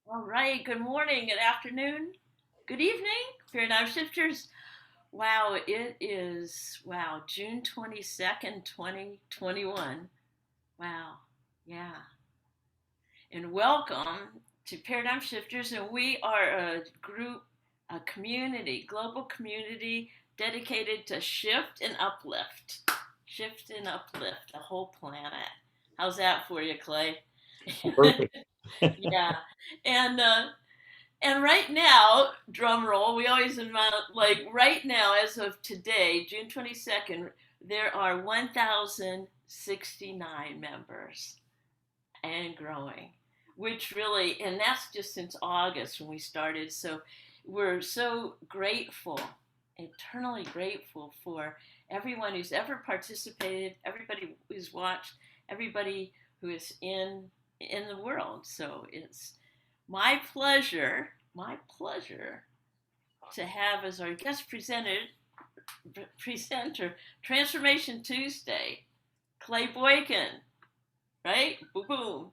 All right. Good morning, good afternoon, good evening, Paradigm Shifters. Wow, it is, June 22nd, 2021. Wow. Yeah. And welcome to Paradigm Shifters. And we are a group, a community, global community dedicated to shift and uplift. Shift and uplift the whole planet. How's that for you, Clay? Perfect. Yeah. And And right now, drum roll, we always amount, like right now, as of today, June 22nd, there are 1,069 members and growing, which really, and that's just since August when we started. So we're so grateful, eternally grateful for everyone who's ever participated, everybody who's watched, everybody who is in the world. So it's my pleasure to have as our guest presenter Transformation Tuesday, Clay Boykin, right? Boom, boom.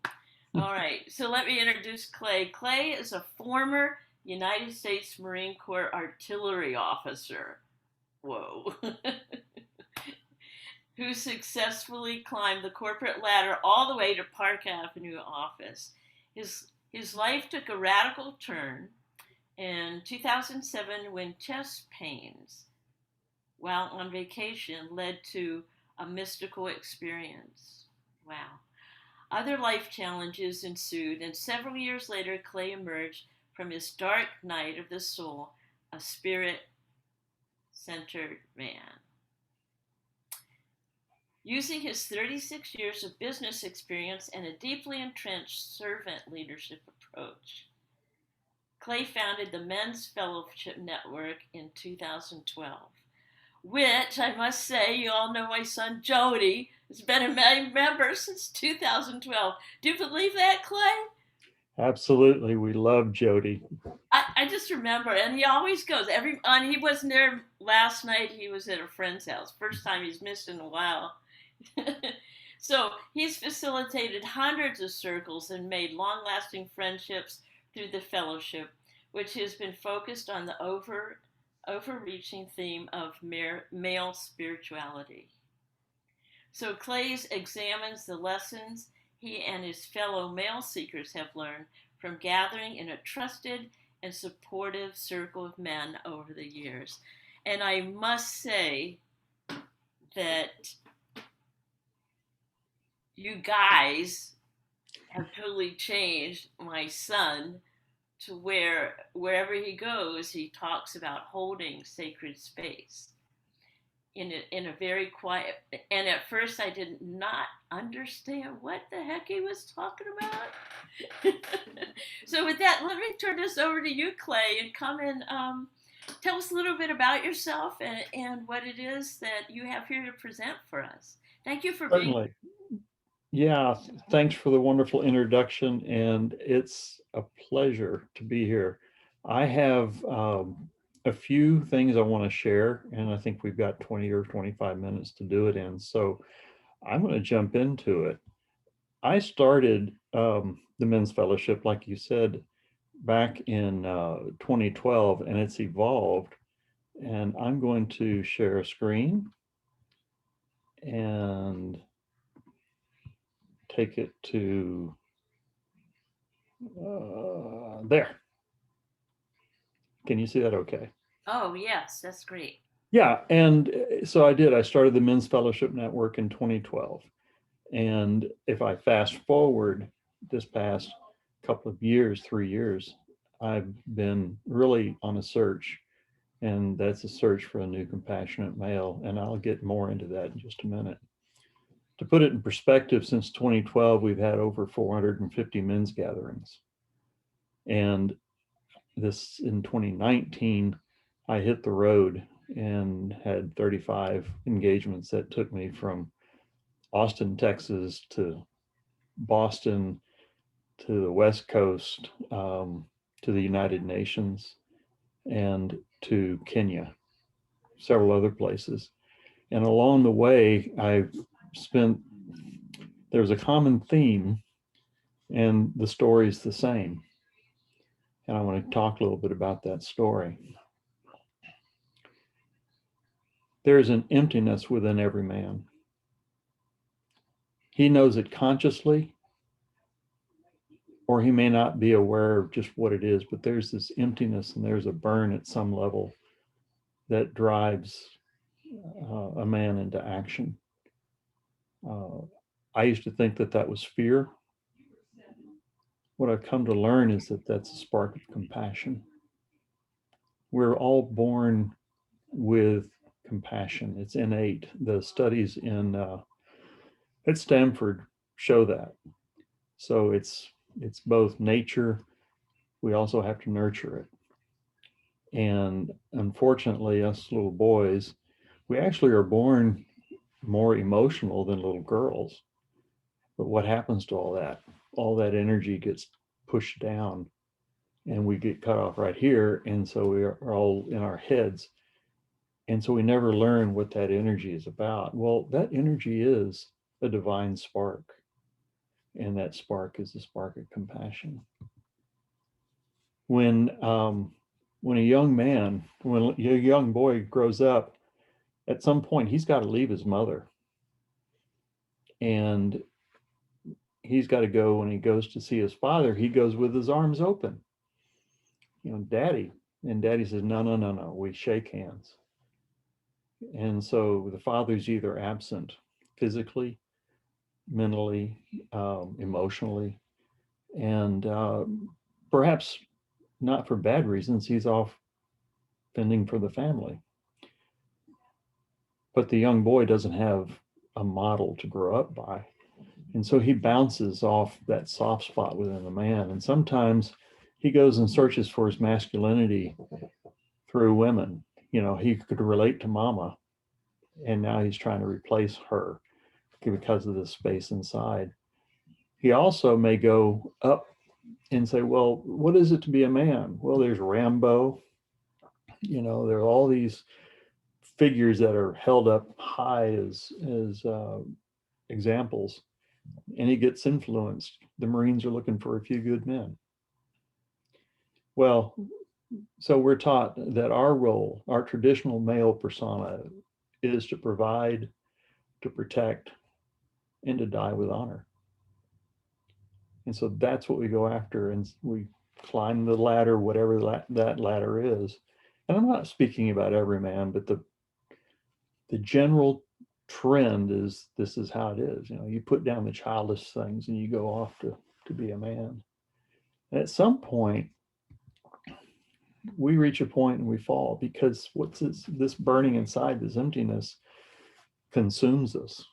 All right, so let me introduce Clay. Clay is a former United States Marine Corps artillery officer. Whoa. Who successfully climbed the corporate ladder all the way to Park Avenue office. His life took a radical turn in 2007 when chest pains while on vacation led to a mystical experience. Wow. Other life challenges ensued, and several years later, Clay emerged from his dark night of the soul, a spirit centered man. Using his 36 years of business experience and a deeply entrenched servant leadership approach, Clay founded the Men's Fellowship Network in 2012, which I must say, you all know my son Jody has been a member since 2012. Do you believe that, Clay? Absolutely. We love Jody. I just remember, and he always goes. And he wasn't there last night. He was at a friend's house. First time he's missed in a while. So he's facilitated hundreds of circles and made long-lasting friendships through the fellowship, which has been focused on the overreaching theme of male spirituality. So Clays examines the lessons he and his fellow male seekers have learned from gathering in a trusted and supportive circle of men over the years. And I must say that you guys have totally changed my son to where wherever he goes, he talks about holding sacred space in a very quiet. And at first, I did not understand what the heck he was talking about. So with that, let me turn this over to you, Clay, and come and tell us a little bit about yourself and what it is that you have here to present for us. Thank you for being. Certainly. Yeah, thanks for the wonderful introduction, and it's a pleasure to be here. I have a few things I want to share, and I think we've got 20 or 25 minutes to do it in. So I'm going to jump into it. I started the Men's Fellowship, like you said, back in 2012, and it's evolved. And I'm going to share a screen and take it to there. Can you see that okay? Oh, yes, that's great. Yeah. And so I did. I started the Men's Fellowship Network in 2012. And if I fast forward this past couple of years, 3 years, I've been really on a search, and that's a search for a new compassionate male. And I'll get more into that in just a minute. To put it in perspective, since 2012, we've had over 450 men's gatherings. And this in 2019, I hit the road and had 35 engagements that took me from Austin, Texas to Boston to the West Coast, to the United Nations, and to Kenya, several other places. And along the way, I've spent, there's a common theme, and the story is the same. And I want to talk a little bit about that story. There's an emptiness within every man. He knows it consciously, or he may not be aware of just what it is, but there's this emptiness and there's a burn at some level that drives a man into action. I used to think that that was fear. What I've come to learn is that that's a spark of compassion. We're all born with compassion. It's innate. The studies at Stanford show that. So it's both nature. We also have to nurture it. And unfortunately, us little boys, we actually are born more emotional than little girls. But what happens to all that? All that energy gets pushed down and we get cut off right here. And so we are all in our heads. And so we never learn what that energy is about. Well, that energy is a divine spark. And that spark is the spark of compassion. When a young man, when a young boy grows up, at some point he's got to leave his mother. And he's got to go, when he goes to see his father, he goes with his arms open. Daddy. And daddy says, no, no, no, no. We shake hands. And so the father's either absent physically, mentally, emotionally, and perhaps not for bad reasons. He's off fending for the family. But the young boy doesn't have a model to grow up by. And so he bounces off that soft spot within the man. And sometimes he goes and searches for his masculinity through women. He could relate to mama, and now he's trying to replace her because of the space inside. He also may go up and say, well, what is it to be a man? Well, there's Rambo. There are all these figures that are held up high as examples, and he gets influenced. The Marines are looking for a few good men. Well, so we're taught that our role, our traditional male persona, is to provide, to protect, and to die with honor. And so that's what we go after, and we climb the ladder, whatever that ladder is. And I'm not speaking about every man, but the general trend is this is how it is. You put down the childish things and you go off to be a man. And at some point, we reach a point and we fall, because what's this burning inside, this emptiness consumes us.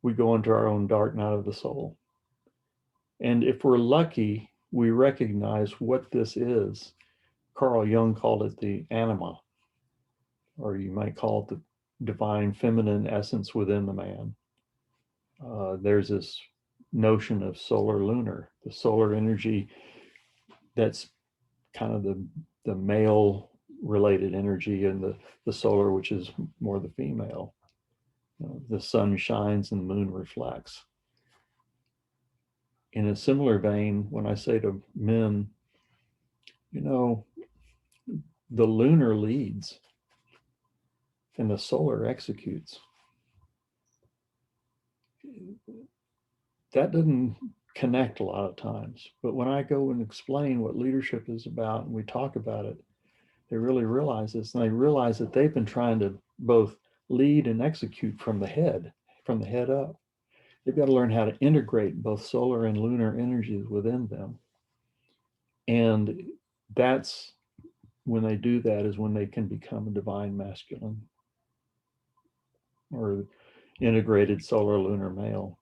We go into our own dark night of the soul. And if we're lucky, we recognize what this is. Carl Jung called it the anima, or you might call it the divine feminine essence within the man. There's this notion of solar lunar, the solar energy that's kind of the male related energy, and the solar, which is more the female. The sun shines and the moon reflects. In a similar vein, when I say to men, the lunar leads and the solar executes. That doesn't connect a lot of times. But when I go and explain what leadership is about and we talk about it, they really realize this, and they realize that they've been trying to both lead and execute from the head up. They've got to learn how to integrate both solar and lunar energies within them. And that's when they do that, is when they can become a divine masculine or integrated solar lunar male.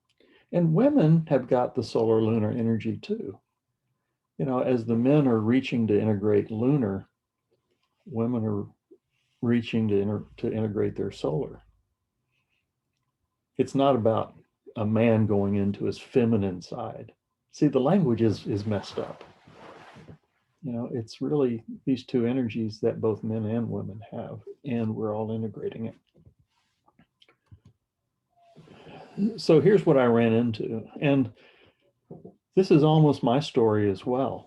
And women have got the solar lunar energy too. As the men are reaching to integrate lunar, women are reaching to integrate their solar. It's not about a man going into his feminine side. See, the language is messed up. It's really these two energies that both men and women have, and we're all integrating it. So here's what I ran into, and this is almost my story as well.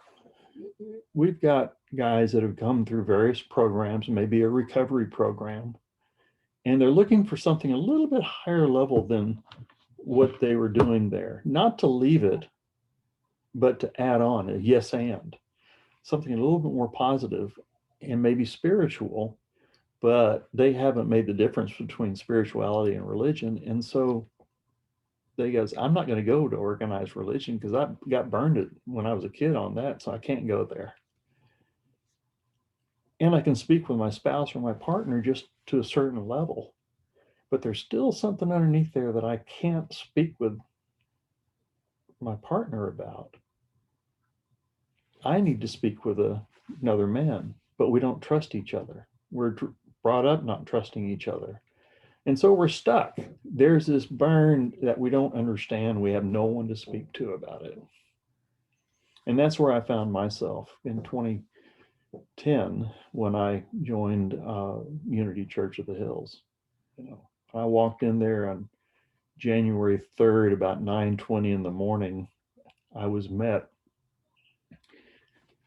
we've got guys that have come through various programs, maybe a recovery program, and they're looking for something a little bit higher level than what they were doing there. Not to leave it, but to add on a yes and something a little bit more positive and maybe spiritual, but they haven't made the difference between spirituality and religion. And so they goes, I'm not going to go to organized religion because I got burned when I was a kid on that, so I can't go there. And I can speak with my spouse or my partner just to a certain level, but there's still something underneath there that I can't speak with my partner about. I need to speak with another man, but we don't trust each other. We're brought up not trusting each other. And so we're stuck. There's this burn that we don't understand. We have no one to speak to about it. And that's where I found myself in 2010 when I joined Unity Church of the Hills. You know, I walked in there on January 3rd, about 9:20 in the morning. I was met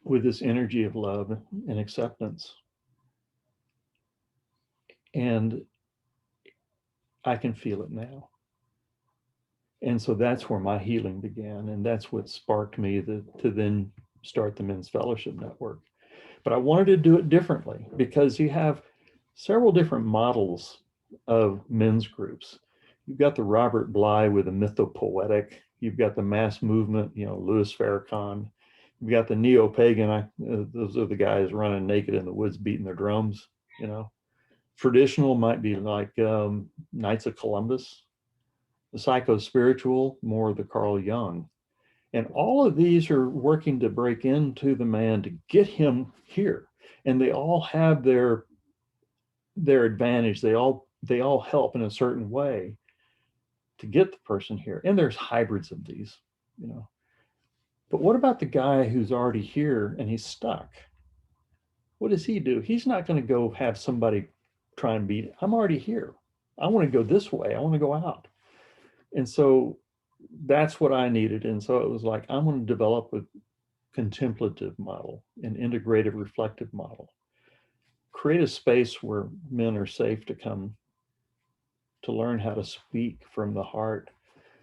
with this energy of love and acceptance. And I can feel it now. And so that's where my healing began. And that's what sparked me to then start the Men's Fellowship Network. But I wanted to do it differently because you have several different models of men's groups. You've got the Robert Bly with the mythopoetic. You've got the mass movement, you know, Louis Farrakhan. You've got the neo-pagan. Those are the guys running naked in the woods, beating their drums, you know. Traditional might be like Knights of Columbus. The psycho-spiritual, more the Carl Jung. And all of these are working to break into the man to get him here. And they all have their advantage. They all help in a certain way to get the person here. And there's hybrids of these, you know. But what about the guy who's already here and he's stuck? What does he do? He's not going to go have somebody try and beat it. I'm already here. I want to go this way. I want to go out. And so that's what I needed. And so it was like, I'm going to develop a contemplative model, an integrative reflective model, create a space where men are safe to come to learn how to speak from the heart,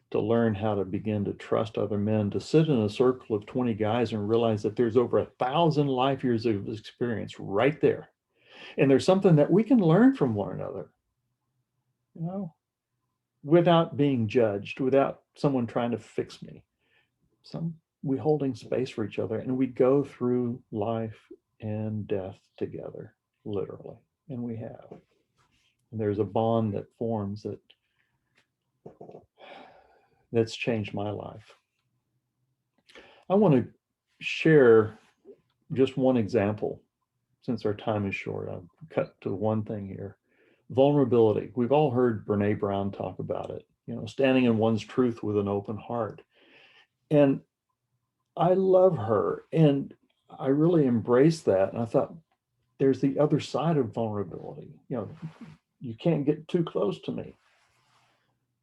to learn how to begin to trust other men, to sit in a circle of 20 guys and realize that there's over 1,000 life years of experience right there. And there's something that we can learn from one another, you know, without being judged, without someone trying to fix me. We holding space for each other, and we go through life and death together, literally. And we have. And there's a bond that forms that's changed my life. I want to share just one example since our time is short. I'll cut to one thing here. Vulnerability. We've all heard Brene Brown talk about it, you know, standing in one's truth with an open heart. And I love her. And I really embraced that. And I thought, there's the other side of vulnerability. You know, you can't get too close to me.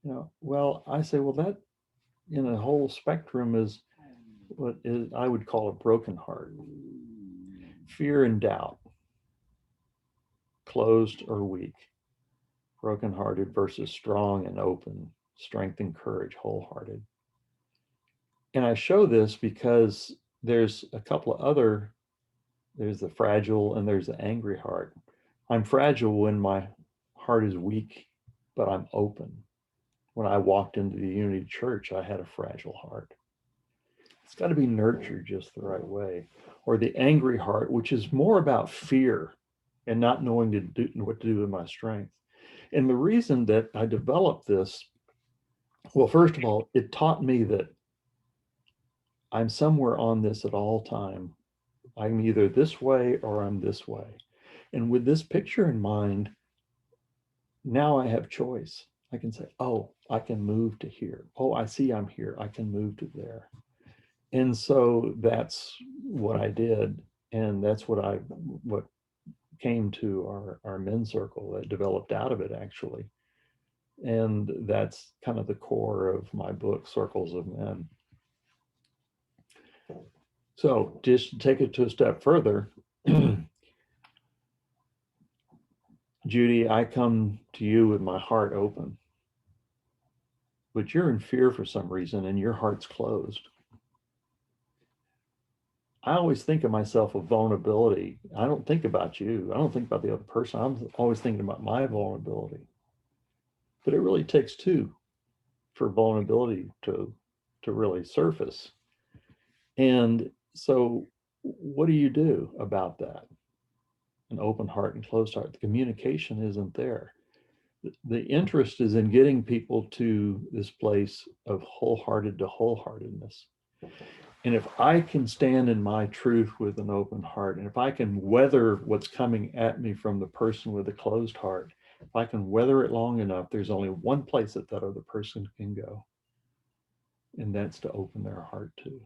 You know, well, I say, well, that in a whole spectrum is what is I would call a broken heart. Fear and doubt, closed or weak, broken-hearted versus strong and open, strength and courage, wholehearted. And I show this because there's a couple of other, there's the fragile and there's the angry heart. I'm fragile when my heart is weak, but I'm open. When I walked into the Unity Church, I had a fragile heart. It's got to be nurtured just the right way. Or the angry heart, which is more about fear and not knowing what to do with my strength. And the reason that I developed this, well, first of all, it taught me that I'm somewhere on this at all time. I'm either this way or I'm this way. And with this picture in mind, now I have choice. I can say, oh, I can move to here. Oh, I see I'm here. I can move to there. And so that's what I did. And that's what came to our men's circle that developed out of it, actually. And that's kind of the core of my book, Circles of Men. So just to take it to a step further, Judy, I come to you with my heart open, but you're in fear for some reason and your heart's closed. I always think of myself with vulnerability. I don't think about you. I don't think about the other person. I'm always thinking about my vulnerability. But it really takes two for vulnerability to really surface. And so what do you do about that? An open heart and closed heart. The communication isn't there. The interest is in getting people to this place of wholehearted to wholeheartedness. And if I can stand in my truth with an open heart, and if I can weather what's coming at me from the person with a closed heart, if I can weather it long enough, there's only one place that that other person can go, and that's to open their heart to.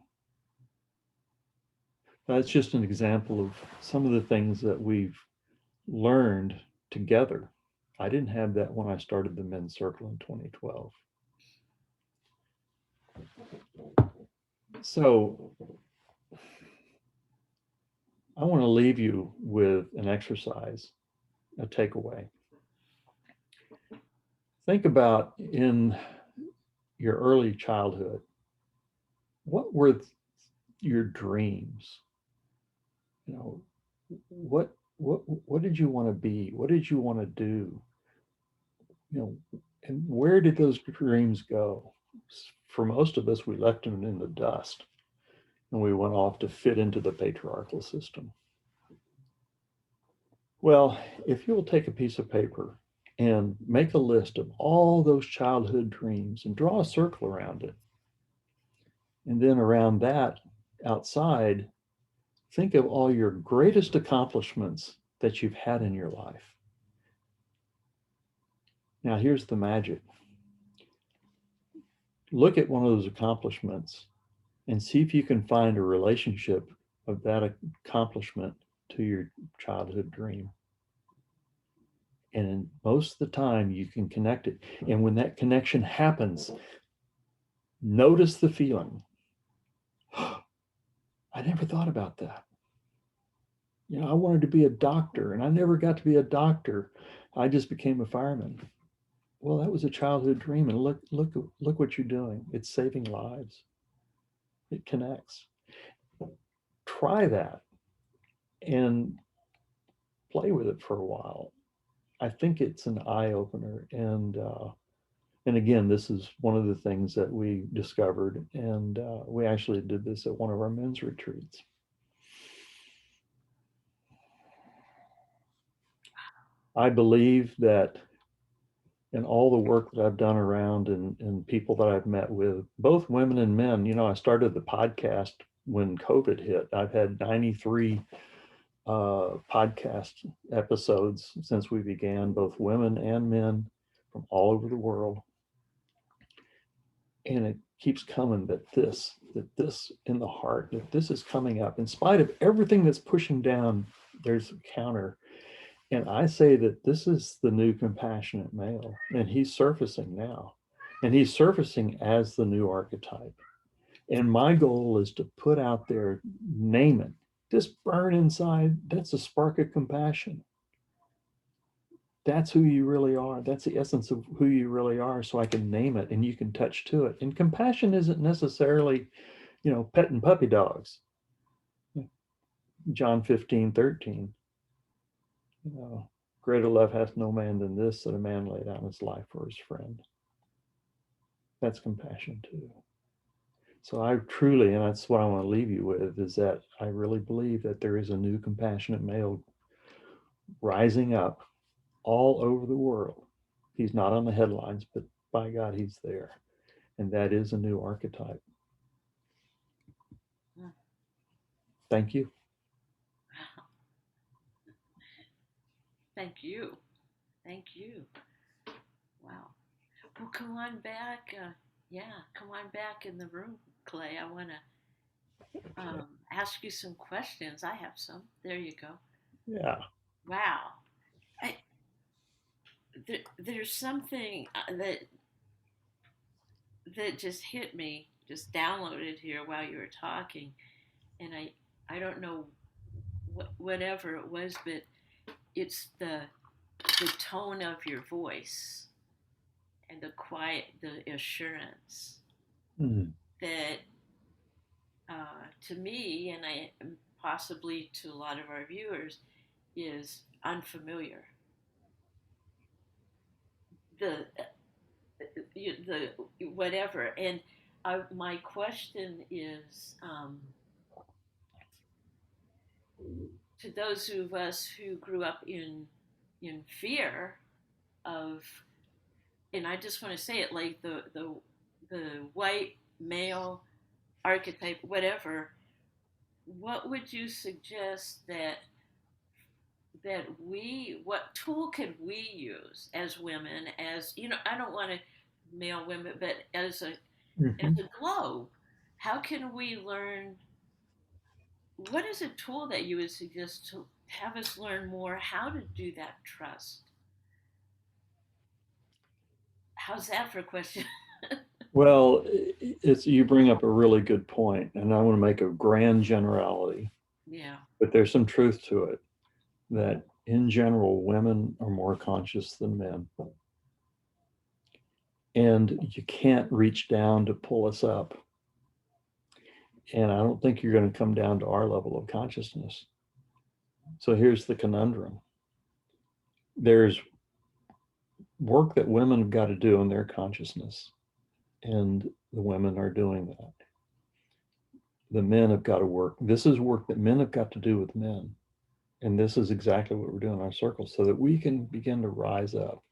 That's just an example of some of the things that we've learned together. I didn't have that when I started the men's circle in 2012. So I want to leave you with an exercise, a takeaway. Think about in your early childhood, what were your dreams? You know, what did you want to be? What did you want to do? You know, and where did those dreams go? For most of us, we left them in the dust and we went off to fit into the patriarchal system. Well, if you'll take a piece of paper and make a list of all those childhood dreams and draw a circle around it, and then around that outside, think of all your greatest accomplishments that you've had in your life. Now, here's the magic. Look at one of those accomplishments and see if you can find a relationship of that accomplishment to your childhood dream. And most of the time, you can connect it. And when that connection happens, notice the feeling. I never thought about that. You know, I wanted to be a doctor and I never got to be a doctor. I just became a fireman. Well, that was a childhood dream. And look what you're doing. It's saving lives. It connects. Try that and play with it for a while. I think it's an eye opener. And again, this is one of the things that we discovered. And we actually did this at one of our men's retreats. I believe that in all the work that I've done around and people that I've met with, both women and men, you know, I started the podcast when COVID hit. I've had 93 podcast episodes since we began, both women and men from all over the world. And it keeps coming that this in the heart, that this is coming up. In spite of everything that's pushing down, there's a counter. And I say that this is the new compassionate male, and he's surfacing now. And he's surfacing as the new archetype. And my goal is to put out there, name it. This burn inside, that's a spark of compassion. That's who you really are. That's the essence of who you really are. So I can name it and you can touch to it. And compassion isn't necessarily, you know, petting puppy dogs. John 15:13. You know, greater love hath no man than this, that a man lay down his life for his friend. That's compassion too. So I truly, and that's what I want to leave you with, is that I really believe that there is a new compassionate male rising up all over the world. He's not on the headlines, but by God, he's there. And that is a new archetype. Thank you. Thank you. Thank you. Wow. Well, come on back. Yeah, come on back in the room, Clay. I want to ask you some questions. I have some. There you go. Yeah. Wow. I, there's something that just hit me, just downloaded here while you were talking, and I don't know whatever it was, but it's the tone of your voice and the quiet, the assurance Mm. that to me, and I possibly to a lot of our viewers, is unfamiliar. The the whatever, and my question is to those of us who grew up in fear of, and I just want to say it like the white male archetype, whatever. What would you suggest that what tool could we use as women, as you know, I don't want to male women, but as Mhm. a globe, how can we learn? What is a tool that you would suggest to have us learn more how to do that trust? How's that for a question? Well, it's you bring up a really good point, and I want to make a grand generality, Yeah. but there's some truth to it that in general, women are more conscious than men. And you can't reach down to pull us up. And I don't think you're going to come down to our level of consciousness. So here's the conundrum. There's work that women have got to do in their consciousness, and the women are doing that. The men have got to work. This is work that men have got to do with men. And this is exactly what we're doing in our circles so that we can begin to rise up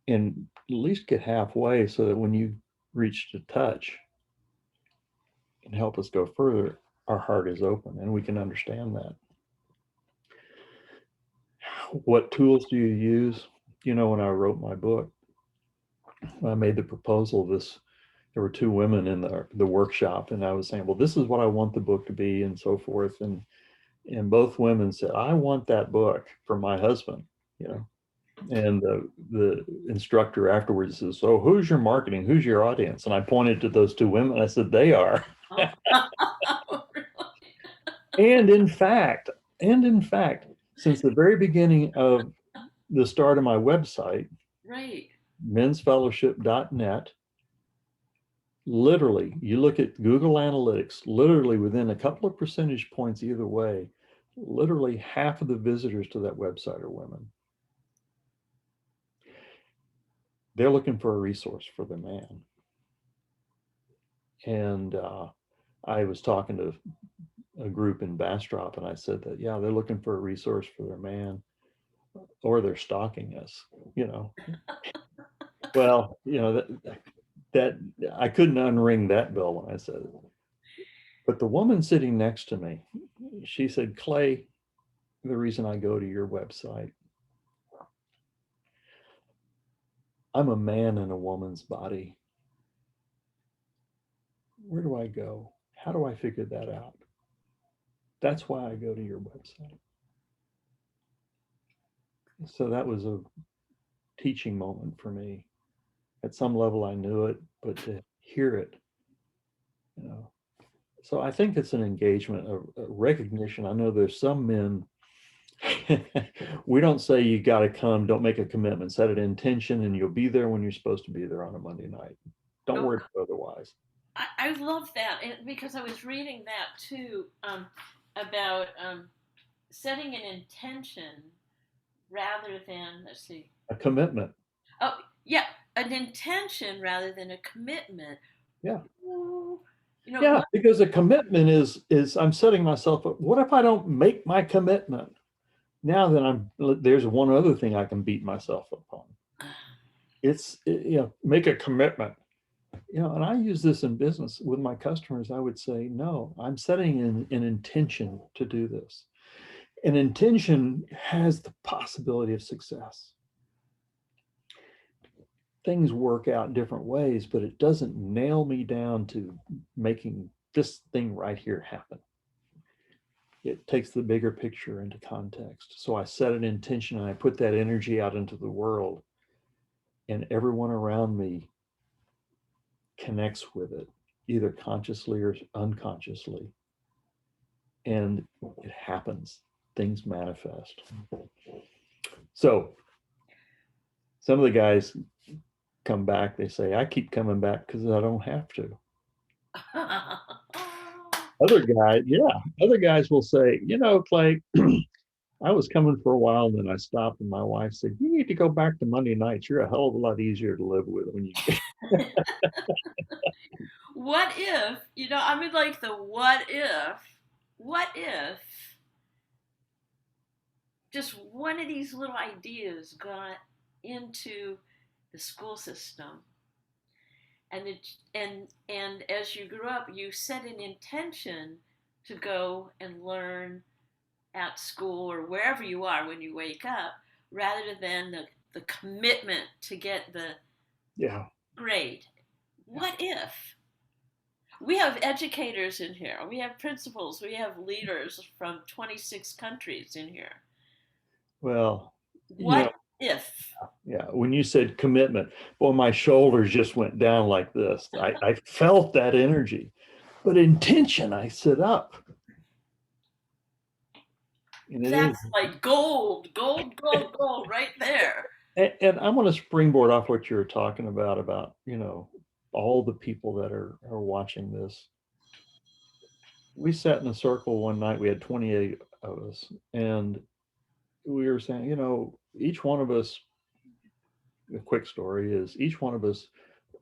and at least get halfway so that when you reach to touch and help us go further, our heart is open and we can understand that. What tools do you use? You know, when I wrote my book, I made the proposal. There were two women in the workshop, and I was saying, well, this is what I want the book to be, and so forth. And both women said, I want that book for my husband, you know. And the instructor afterwards says, so who's your marketing? Who's your audience? And I pointed to those two women. I said, they are. Oh, And in fact, and in fact, since the very beginning of the start of my website, right. mensfellowship.net, literally, you look at Google Analytics, literally within a couple of percentage points either way, literally half of the visitors to that website are women. They're looking for a resource for their man. And I was talking to a group in Bastrop, and I said that, yeah, they're looking for a resource for their man, or they're stalking us, you know. Well, you know, that I couldn't unring that bell when I said it. But the woman sitting next to me, she said, Clay, the reason I go to your website, I'm a man in a woman's body. Where do I go? How do I figure that out? That's why I go to your website. So that was a teaching moment for me. At some level, I knew it, but to hear it, you know. So I think it's an engagement, a recognition. I know there's some men. We don't say you got to come, don't make a commitment, set an intention, and you'll be there when you're supposed to be there on a Monday night. Don't Oh, worry otherwise. I love that because I was reading that too, about setting an intention rather than, let's see, A commitment. oh yeah, an intention rather than a commitment. Yeah. Ooh, you know Yeah, what? because a commitment is I'm setting myself up. What if I don't make my commitment? Now then there's one other thing I can beat myself up on. You know, make a commitment. You know, and I use this in business with my customers. I would say, no, I'm setting an intention to do this. An intention has the possibility of success. Things work out different ways, but it doesn't nail me down to making this thing right here happen. It takes the bigger picture into context. So I set an intention and I put that energy out into the world, and everyone around me connects with it, either consciously or unconsciously. and it happens. Things manifest. So some of the guys come back, they say, I keep coming back because I don't have to. Other guys, yeah, other guys will say, Clay, I was coming for a while and then I stopped, and my wife said, you need to go back to Monday nights. You're a hell of a lot easier to live with when you get. What if, I mean, like the what if just one of these little ideas got into the school system, and as you grew up you set an intention to go and learn at school or wherever you are when you wake up, rather than the commitment to get the Yeah. grade. What if we have educators in here, we have principals, we have leaders from 26 countries in here? Well, you know, What if? yeah, when you said commitment, well, my shoulders just went down like this. I felt that energy. But intention, I sit up. And it is. That's like gold, gold, gold, gold right there. And I want to springboard off what you were talking about, all the people that are watching this. We sat in a circle one night, we had 28 of us, and we were saying, each one of us, a quick story is each one of us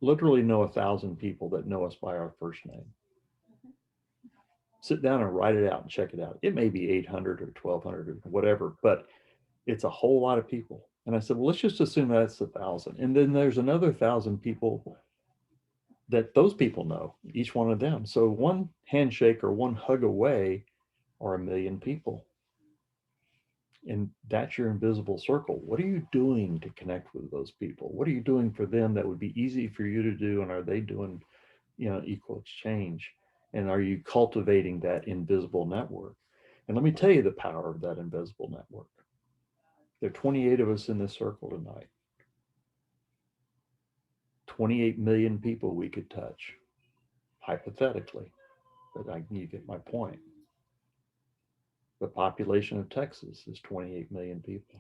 literally know 1,000 people that know us by our first name. Sit down and write it out and check it out. It may be 800 or 1,200 or whatever, but it's a whole lot of people. And I said, well, let's just assume that's 1,000. And then there's another 1,000 people that those people know, each one of them. So one handshake or one hug away are 1,000,000 people. And that's your invisible circle. What are you doing to connect with those people? What are you doing for them that would be easy for you to do? And are they doing, equal exchange? And are you cultivating that invisible network? And let me tell you the power of that invisible network. There are 28 of us in this circle tonight. 28 million people we could touch, hypothetically, but you get my point. The population of Texas is 28 million people.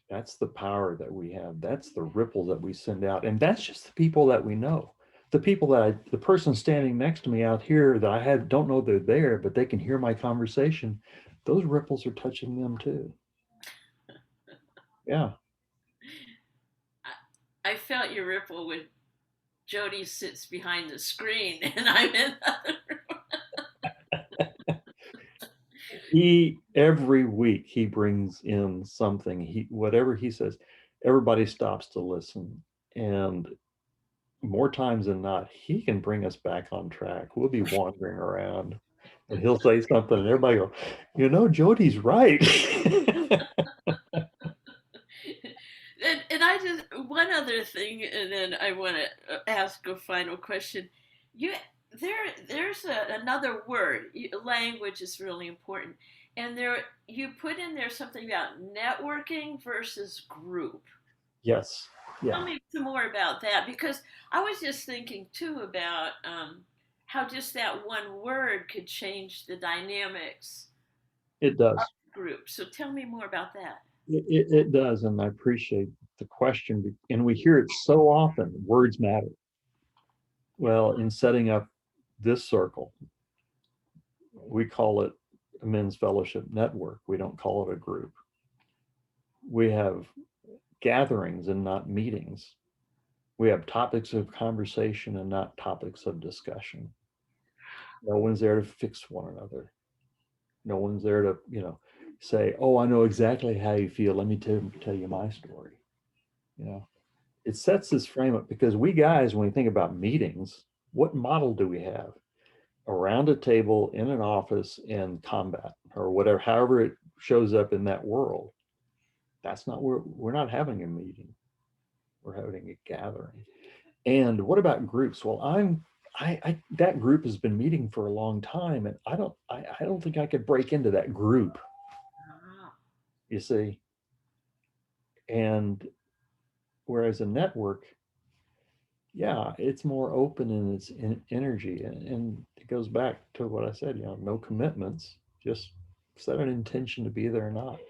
That's the power that we have. That's the ripple that we send out. And that's just the people that we know. The people the person standing next to me out here that don't know they're there, but they can hear my conversation. Those ripples are touching them too. Yeah. I felt your ripple when Jody sits behind the screen and I'm in the other room. Every week he brings in something. Whatever he says, everybody stops to listen. And more times than not, he can bring us back on track. We'll be wandering around and he'll say something and everybody go, Jody's right. And I just, one other thing, and then I want to ask a final question. You there's another word. Language is really important, and you put in there something about networking versus group. Yes. Tell Yeah, me some more about that, because I was just thinking too about how just that one word could change the dynamics it does. group. So tell me more about that. It does. And I appreciate the question. And we hear it so often, words matter. Well, in setting up this circle, we call it a men's fellowship network. We don't call it a group. We have gatherings and not meetings. We have topics of conversation and not topics of discussion. No one's there to fix one another. No one's there to, say, oh, I know exactly how you feel. Let me tell you my story. It sets this frame up because we guys, when we think about meetings, what model do we have? Around a table in an office in combat or whatever, however it shows up in that world. That's not where we're not having a meeting. We're having a gathering. And what about groups? Well, that group has been meeting for a long time, and I don't think I could break into that group. Ah. You see, and whereas a network, yeah, it's more open in its energy, and it goes back to what I said. No commitments, just set an intention to be there or not.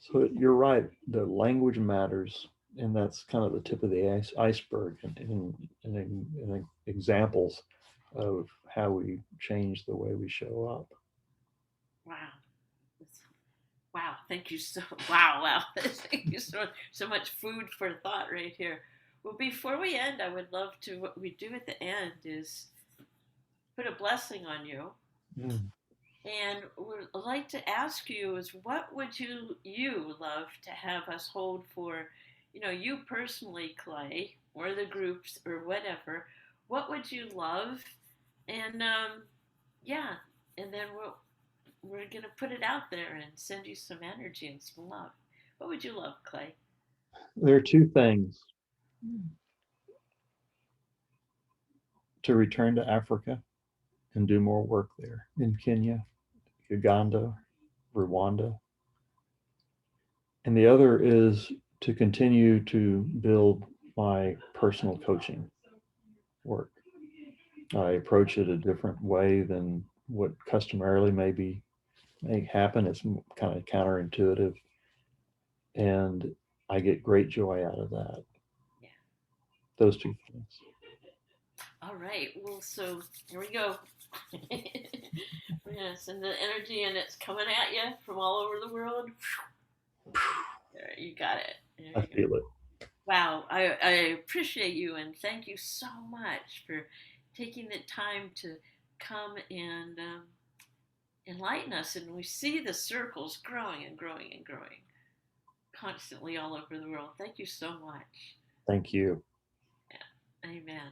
So you're right. The language matters, and that's kind of the tip of the iceberg, and examples of how we change the way we show up. Wow. Wow. Thank you so. Wow. Wow. Thank you so much food for thought right here. Well, before we end, I would love to. What we do at the end is put a blessing on you, Mm. and would like to ask you is what would you love to have us hold for, you personally, Clay, or the groups or whatever. What would you love? And yeah, and then we're gonna put it out there and send you some energy and some love. What would you love, Clay? There are two things: to return to Africa and do more work there in Kenya, Uganda, Rwanda, and the other is to continue to build my personal coaching work. I approach it a different way than what customarily may happen. It's kind of counterintuitive, and I get great joy out of that. Yeah. Those two things. All right. Well, so here we go. We're gonna send the energy, and it's coming at you from all over the world. There, you got it. There I you go. feel it. Wow, I appreciate you and thank you so much for taking the time to come and enlighten us. And we see the circles growing and growing and growing constantly all over the world. Thank you so much. Thank you. Yeah. Amen.